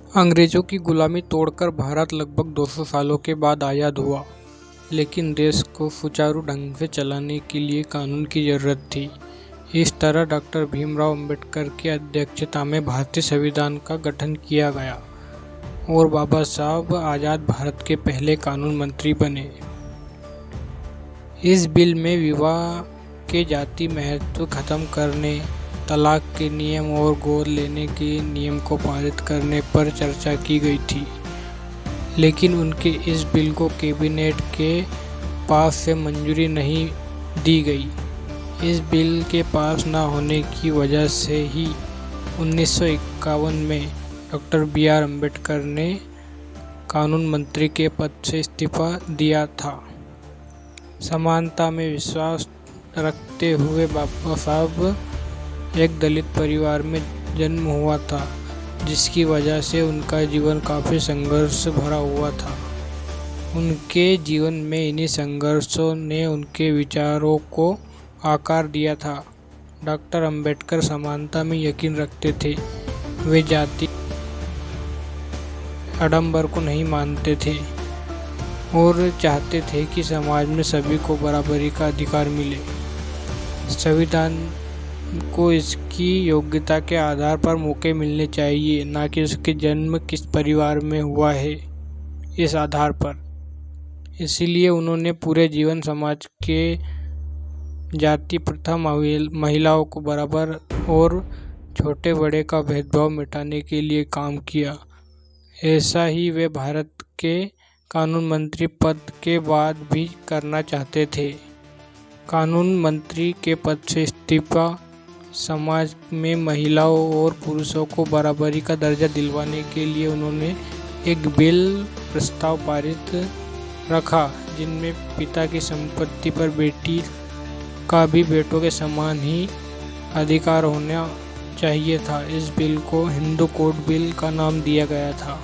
अंग्रेजों की गुलामी तोड़कर भारत लगभग 200 सालों के बाद आज़ाद हुआ, लेकिन देश को सुचारू ढंग से चलाने के लिए कानून की ज़रूरत थी। इस तरह डॉक्टर भीमराव अंबेडकर की अध्यक्षता में भारतीय संविधान का गठन किया गया और बाबा साहब आज़ाद भारत के पहले कानून मंत्री बने। इस बिल में विवाह के जाति महत्व खत्म करने, तलाक के नियम और गोद लेने के नियम को पारित करने पर चर्चा की गई थी, लेकिन उनके इस बिल को कैबिनेट के पास से मंजूरी नहीं दी गई। इस बिल के पास न होने की वजह से ही 1951 में डॉक्टर बी.आर. अम्बेडकर ने कानून मंत्री के पद से इस्तीफा दिया था। समानता में विश्वास रखते हुए बाबा साहब एक दलित परिवार में जन्म हुआ था, जिसकी वजह से उनका जीवन काफ़ी संघर्ष भरा हुआ था। उनके जीवन में इन्हीं संघर्षों ने उनके विचारों को आकार दिया था। डॉक्टर अंबेडकर समानता में यकीन रखते थे। वे जाति आडंबर को नहीं मानते थे और चाहते थे कि समाज में सभी को बराबरी का अधिकार मिले। संविधान को इसकी योग्यता के आधार पर मौके मिलने चाहिए, न कि उसके जन्म किस परिवार में हुआ है इस आधार पर। इसीलिए उन्होंने पूरे जीवन समाज के जाति प्रथा, महिलाओं को बराबर और छोटे बड़े का भेदभाव मिटाने के लिए काम किया। ऐसा ही वे भारत के कानून मंत्री पद के बाद भी करना चाहते थे। कानून मंत्री के पद से इस्तीफा समाज में महिलाओं और पुरुषों को बराबरी का दर्जा दिलवाने के लिए उन्होंने एक बिल प्रस्ताव पारित रखा, जिनमें पिता की संपत्ति पर बेटी का भी बेटों के समान ही अधिकार होना चाहिए था। इस बिल को हिंदू कोड बिल का नाम दिया गया था।